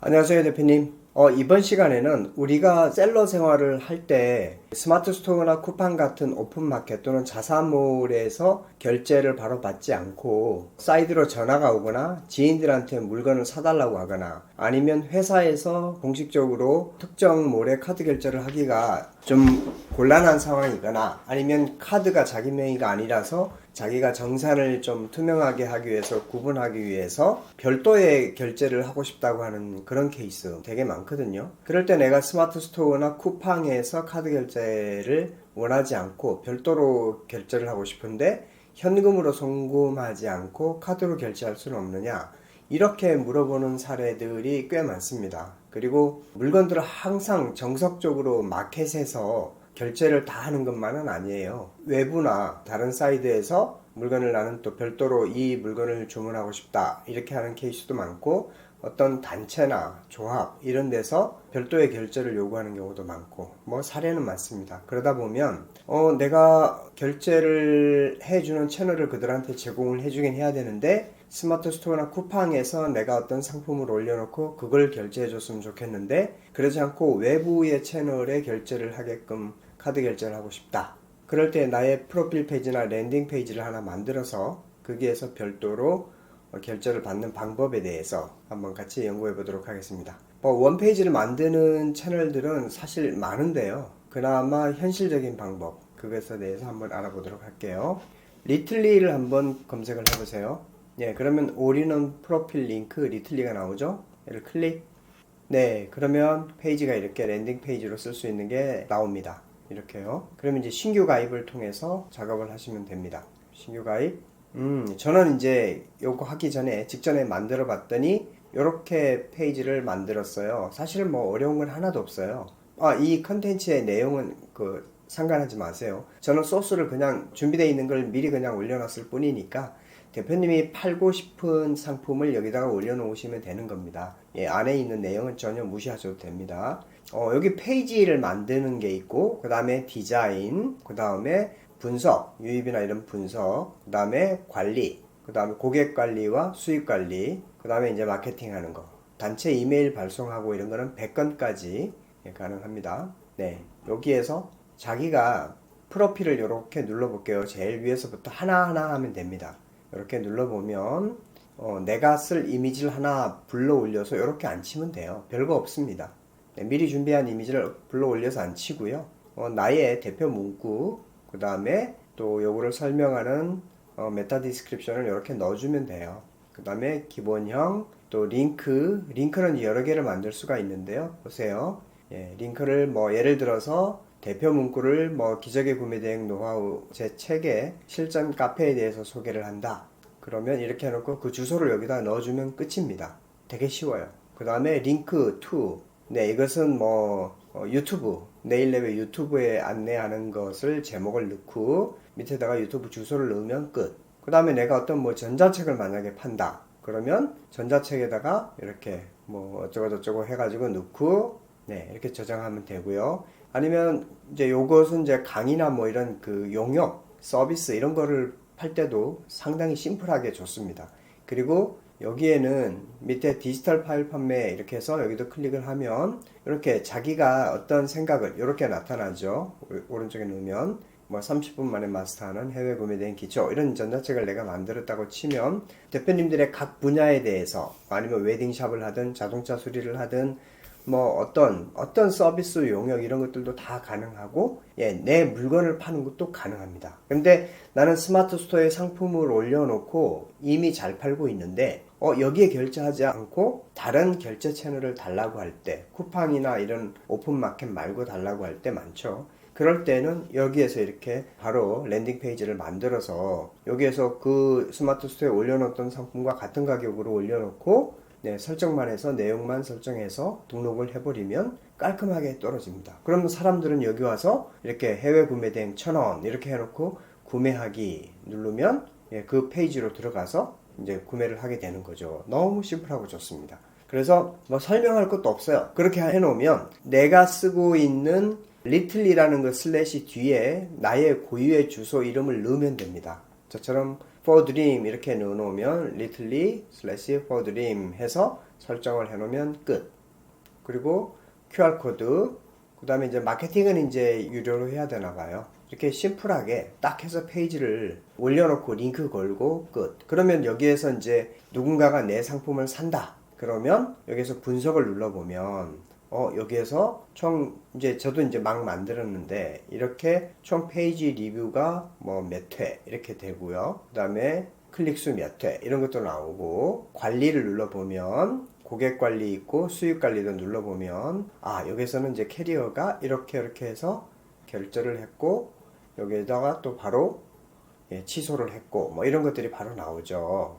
안녕하세요, 대표님. 이번 시간에는 우리가 셀러 생활을 할 때 스마트 스토어나 쿠팡 같은 오픈마켓 또는 자사몰에서 결제를 바로 받지 않고 사이드로 전화가 오거나 지인들한테 물건을 사달라고 하거나 아니면 회사에서 공식적으로 특정 몰에 카드 결제를 하기가 좀 곤란한 상황이거나 아니면 카드가 자기 명의가 아니라서 자기가 정산을 좀 투명하게 하기 위해서 구분하기 위해서 별도의 결제를 하고 싶다고 하는 그런 케이스 되게 많거든요. 그럴 때 내가 스마트 스토어나 쿠팡에서 카드 결제를 원하지 않고 별도로 결제를 하고 싶은데 현금으로 송금하지 않고 카드로 결제할 수는 없느냐, 이렇게 물어보는 사례들이 꽤 많습니다. 그리고 물건들을 항상 정석적으로 마켓에서 결제를 다 하는 것만은 아니에요. 외부나 다른 사이드에서 물건을 나는 또 별도로 이 물건을 주문하고 싶다 이렇게 하는 케이스도 많고, 어떤 단체나 조합 이런 데서 별도의 결제를 요구하는 경우도 많고, 뭐 사례는 많습니다. 그러다 보면 내가 결제를 해주는 채널을 그들한테 제공을 해주긴 해야 되는데, 스마트 스토어나 쿠팡에서 내가 어떤 상품을 올려놓고 그걸 결제해 줬으면 좋겠는데 그러지 않고 외부의 채널에 결제를 하게끔 카드 결제를 하고 싶다. 그럴 때 나의 프로필 페이지나 랜딩 페이지를 하나 만들어서 거기에서 별도로 결제를 받는 방법에 대해서 한번 같이 연구해 보도록 하겠습니다. 원페이지를 만드는 채널들은 사실 많은데요. 그나마 현실적인 방법, 그것에 대해서 한번 알아보도록 할게요. 리틀리를 한번 검색을 해보세요. 예, 그러면 올인원 프로필 링크 리틀리가 나오죠? 얘를 클릭. 네, 그러면 페이지가 이렇게 랜딩 페이지로 쓸 수 있는 게 나옵니다. 이렇게요. 그러면 이제 신규 가입을 통해서 작업을 하시면 됩니다. 신규 가입. 저는 이제 요거 하기 전에 직전에 만들어 봤더니 이렇게 페이지를 만들었어요. 사실 뭐 어려운 건 하나도 없어요. 이 컨텐츠의 내용은 상관하지 마세요. 저는 소스를 그냥 준비되어 있는 걸 미리 그냥 올려놨을 뿐이니까 대표님이 팔고 싶은 상품을 여기다가 올려놓으시면 되는 겁니다. 예, 안에 있는 내용은 전혀 무시하셔도 됩니다. 여기 페이지를 만드는 게 있고, 그 다음에 디자인, 그 다음에 분석, 유입이나 이런 분석, 그 다음에 관리, 그 다음에 고객 관리와 수익 관리, 그 다음에 이제 마케팅 하는 거, 단체 이메일 발송하고 이런 거는 100건까지 가능합니다. 네, 여기에서 자기가 프로필을 이렇게 눌러볼게요. 제일 위에서부터 하나하나 하면 됩니다. 이렇게 눌러보면 내가 쓸 이미지를 하나 불러 올려서 이렇게 안 치면 돼요. 별거 없습니다. 네, 미리 준비한 이미지를 불러 올려서 안 치고요. 나의 대표 문구, 그 다음에 또 요거를 설명하는 메타 디스크립션을 이렇게 넣어주면 돼요. 그 다음에 기본형, 또 링크는 여러 개를 만들 수가 있는데요. 보세요. 예, 링크를 뭐 예를 들어서 대표 문구를 뭐 기적의 구매 대행 노하우 제 책의 실전 카페에 대해서 소개를 한다. 그러면 이렇게 해놓고 그 주소를 여기다 넣어주면 끝입니다. 되게 쉬워요. 그 다음에 링크 to. 네, 이것은 뭐 유튜브, 내일 내외 유튜브에 안내하는 것을 제목을 넣고 밑에다가 유튜브 주소를 넣으면 끝. 그 다음에 내가 어떤 뭐 전자책을 만약에 판다. 그러면 전자책에다가 이렇게 뭐 어쩌고저쩌고 해가지고 넣고, 네, 이렇게 저장하면 되고요. 아니면 이제 요것은 이제 강의나 뭐 이런 그 용역, 서비스 이런 거를 팔 때도 상당히 심플하게 좋습니다. 그리고 여기에는 밑에 디지털 파일 판매 이렇게 해서 여기도 클릭을 하면 이렇게 자기가 어떤 생각을 이렇게 나타나죠. 오른쪽에 넣으면 뭐 30분 만에 마스터하는 해외 구매대행 기초, 이런 전자책을 내가 만들었다고 치면 대표님들의 각 분야에 대해서 아니면 웨딩샵을 하든 자동차 수리를 하든 뭐 어떤 서비스 용역 이런 것들도 다 가능하고, 예, 내 물건을 파는 것도 가능합니다. 근데 나는 스마트 스토어에 상품을 올려놓고 이미 잘 팔고 있는데 여기에 결제하지 않고 다른 결제 채널을 달라고 할 때, 쿠팡이나 이런 오픈마켓 말고 달라고 할 때 많죠. 그럴 때는 여기에서 이렇게 바로 랜딩 페이지를 만들어서 여기에서 그 스마트 스토어에 올려놓던 상품과 같은 가격으로 올려놓고, 네, 설정만 해서 내용만 설정해서 등록을 해버리면 깔끔하게 떨어집니다. 그러면 사람들은 여기 와서 이렇게 해외 구매 대행 1,000원 이렇게 해놓고 구매하기 누르면, 예, 그 페이지로 들어가서 이제 구매를 하게 되는 거죠. 너무 심플하고 좋습니다. 그래서 뭐 설명할 것도 없어요. 그렇게 해놓으면 내가 쓰고 있는 리틀리라는 그 슬래시 뒤에 나의 고유의 주소 이름을 넣으면 됩니다. 저처럼 for dream 이렇게 넣어놓으면 리틀리 슬래시 for dream 해서 설정을 해놓으면 끝. 그리고 QR코드, 그 다음에 이제 마케팅은 이제 유료로 해야 되나 봐요. 이렇게 심플하게 딱 해서 페이지를 올려놓고 링크 걸고 끝. 그러면 여기에서 이제 누군가가 내 상품을 산다. 그러면 여기서 분석을 눌러보면 여기에서 총 이제 저도 이제 막 만들었는데 이렇게 총 페이지 리뷰가 뭐 몇 회 이렇게 되고요. 그 다음에 클릭수 몇 회 이런 것도 나오고 관리를 눌러보면 고객 관리 있고 수익 관리도 눌러보면 여기서는 이제 캐리어가 이렇게 해서 결제를 했고 여기에다가 또 바로 취소를 했고 뭐 이런 것들이 바로 나오죠.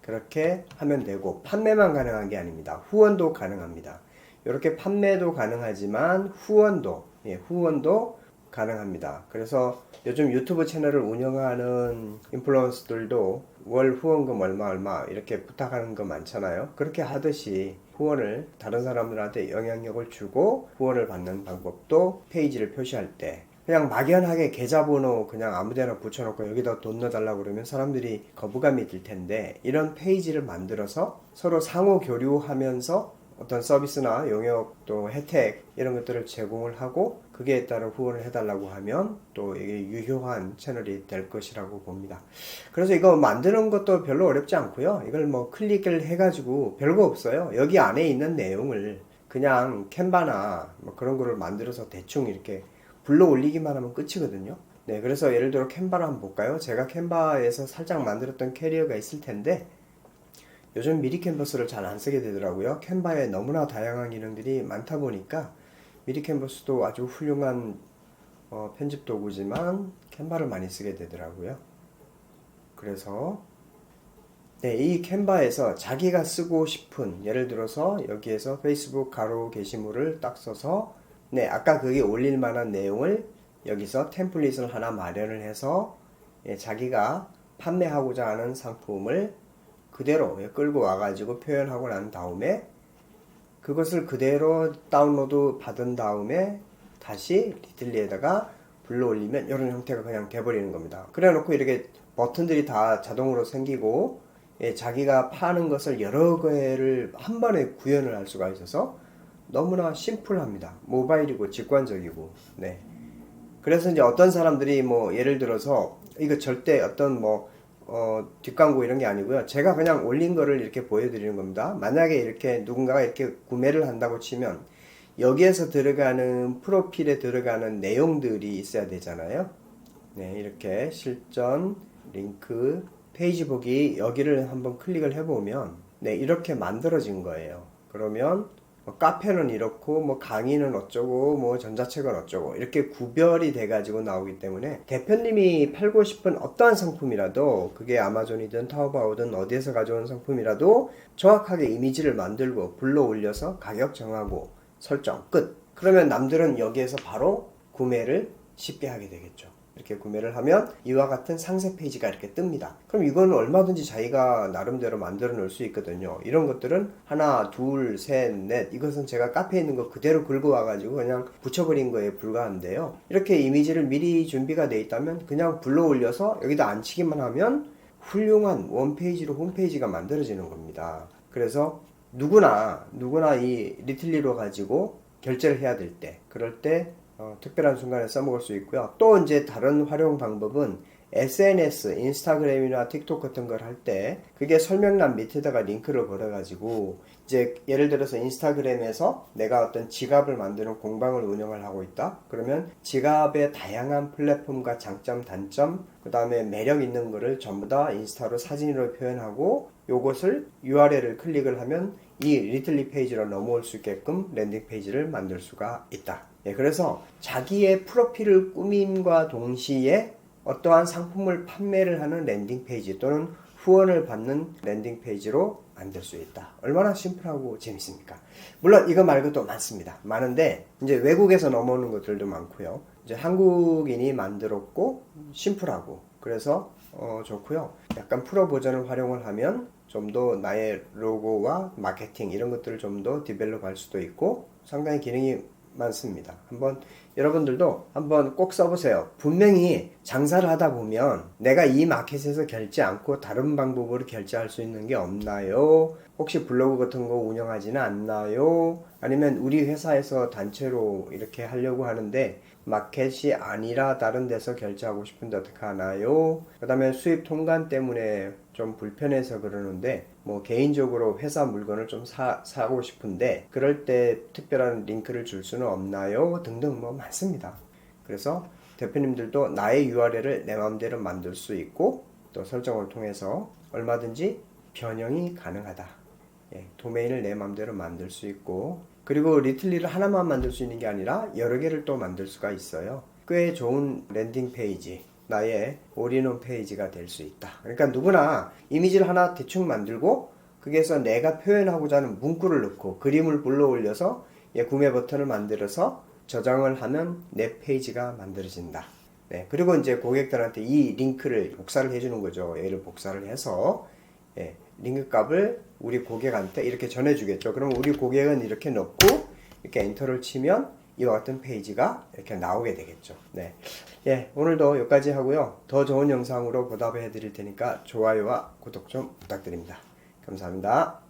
그렇게 하면 되고 판매만 가능한 게 아닙니다. 후원도 가능합니다. 이렇게 판매도 가능하지만 후원도 가능합니다. 그래서 요즘 유튜브 채널을 운영하는 인플루언서들도 월 후원금 얼마 이렇게 부탁하는 거 많잖아요. 그렇게 하듯이 후원을 다른 사람들한테 영향력을 주고 후원을 받는 방법도 페이지를 표시할 때 그냥 막연하게 계좌번호 그냥 아무데나 붙여놓고 여기다 돈 넣어달라고 그러면 사람들이 거부감이 들 텐데 이런 페이지를 만들어서 서로 상호 교류하면서 어떤 서비스나 용역 또 혜택 이런 것들을 제공을 하고 그게 따른 후원을 해달라고 하면 또 이게 유효한 채널이 될 것이라고 봅니다. 그래서 이거 만드는 것도 별로 어렵지 않고요. 이걸 뭐 클릭을 해가지고 별거 없어요. 여기 안에 있는 내용을 그냥 캔바나 뭐 그런 거를 만들어서 대충 이렇게 불러 올리기만 하면 끝이거든요. 네, 그래서 예를 들어 캔바를 한번 볼까요? 제가 캔바에서 살짝 만들었던 캐리어가 있을 텐데 요즘 미리 캔버스를 잘 안 쓰게 되더라고요. 캔바에 너무나 다양한 기능들이 많다 보니까 미리 캔버스도 아주 훌륭한 편집 도구지만 캔바를 많이 쓰게 되더라고요. 그래서 이 캔바에서 자기가 쓰고 싶은 예를 들어서 여기에서 페이스북 가로 게시물을 딱 써서 아까 그게 올릴 만한 내용을 여기서 템플릿을 하나 마련을 해서 자기가 판매하고자 하는 상품을 그대로 끌고 와가지고 표현하고 난 다음에 그것을 그대로 다운로드 받은 다음에 다시 리틀리에다가 불러 올리면 이런 형태가 그냥 돼버리는 겁니다. 그래 놓고 이렇게 버튼들이 다 자동으로 생기고 자기가 파는 것을 여러 개를 한 번에 구현을 할 수가 있어서 너무나 심플합니다. 모바일이고 직관적이고 그래서 이제 어떤 사람들이 뭐 예를 들어서 이거 절대 어떤 뒷광고 이런 게 아니고요. 제가 그냥 올린 거를 이렇게 보여드리는 겁니다. 만약에 이렇게 누군가가 이렇게 구매를 한다고 치면 여기에서 들어가는 프로필에 들어가는 내용들이 있어야 되잖아요. 이렇게 실전, 링크, 페이지 보기 여기를 한번 클릭을 해보면 이렇게 만들어진 거예요. 그러면 카페는 이렇고 강의는 어쩌고 전자책은 어쩌고 이렇게 구별이 돼 가지고 나오기 때문에 대표님이 팔고 싶은 어떠한 상품이라도 그게 아마존이든 타오바오든 어디에서 가져온 상품이라도 정확하게 이미지를 만들고 불러 올려서 가격 정하고 설정 끝. 그러면 남들은 여기에서 바로 구매를 쉽게 하게 되겠죠. 이렇게 구매를 하면 이와 같은 상세 페이지가 이렇게 뜹니다. 그럼 이거는 얼마든지 자기가 나름대로 만들어 놓을 수 있거든요. 이런 것들은 하나, 둘, 셋, 넷 이것은 제가 카페에 있는 거 그대로 긁어 와가지고 그냥 붙여버린 거에 불과한데요. 이렇게 이미지를 미리 준비가 돼 있다면 그냥 불러 올려서 여기다 앉히기만 하면 훌륭한 원페이지로 홈페이지가 만들어지는 겁니다. 그래서 누구나 이 리틀리로 가지고 결제를 해야 될 때 그럴 때 특별한 순간에 써먹을 수 있고요. 또 이제 다른 활용 방법은 SNS, 인스타그램이나 틱톡 같은 걸 할 때 그게 설명란 밑에다가 링크를 걸어가지고 이제 예를 들어서 인스타그램에서 내가 어떤 지갑을 만드는 공방을 운영을 하고 있다. 그러면 지갑의 다양한 플랫폼과 장점, 단점, 그 다음에 매력 있는 거를 전부 다 인스타로 사진으로 표현하고 요것을 URL을 클릭을 하면 이 리틀리 페이지로 넘어올 수 있게끔 랜딩 페이지를 만들 수가 있다. 그래서 자기의 프로필을 꾸밈과 동시에 어떠한 상품을 판매를 하는 랜딩 페이지 또는 후원을 받는 랜딩 페이지로 만들 수 있다. 얼마나 심플하고 재밌습니까? 물론 이거 말고도 많습니다. 많은데 이제 외국에서 넘어오는 것들도 많고요. 이제 한국인이 만들었고 심플하고 그래서 좋고요. 약간 프로 버전을 활용을 하면 좀 더 나의 로고와 마케팅 이런 것들을 좀 더 디벨롭 할 수도 있고 상당히 기능이 많습니다. 한번 여러분들도 한번 꼭 써보세요. 분명히 장사를 하다 보면 내가 이 마켓에서 결제 않고 다른 방법으로 결제할 수 있는 게 없나요? 혹시 블로그 같은 거 운영하지는 않나요? 아니면 우리 회사에서 단체로 이렇게 하려고 하는데 마켓이 아니라 다른 데서 결제하고 싶은데 어떻게 하나요? 그 다음에 수입 통관 때문에 좀 불편해서 그러는데 뭐 개인적으로 회사 물건을 좀 사고 싶은데 그럴 때 특별한 링크를 줄 수는 없나요? 등등 뭐 많습니다. 그래서 대표님들도 나의 URL을 내 마음대로 만들 수 있고 또 설정을 통해서 얼마든지 변형이 가능하다. 예, 도메인을 내 마음대로 만들 수 있고 그리고 리틀리를 하나만 만들 수 있는 게 아니라 여러 개를 또 만들 수가 있어요. 꽤 좋은 랜딩 페이지, 나의 올인원 페이지가 될 수 있다. 그러니까 누구나 이미지를 하나 대충 만들고 거기에서 내가 표현하고자 하는 문구를 넣고 그림을 불러 올려서 구매 버튼을 만들어서 저장을 하면 내 페이지가 만들어진다. 네, 그리고 이제 고객들한테 이 링크를 복사를 해주는 거죠. 얘를 복사를 해서 링크 값을 우리 고객한테 이렇게 전해주겠죠. 그럼 우리 고객은 이렇게 넣고 이렇게 엔터를 치면 이와 같은 페이지가 이렇게 나오게 되겠죠. 네, 오늘도 여기까지 하고요. 더 좋은 영상으로 보답해 드릴 테니까 좋아요와 구독 좀 부탁드립니다. 감사합니다.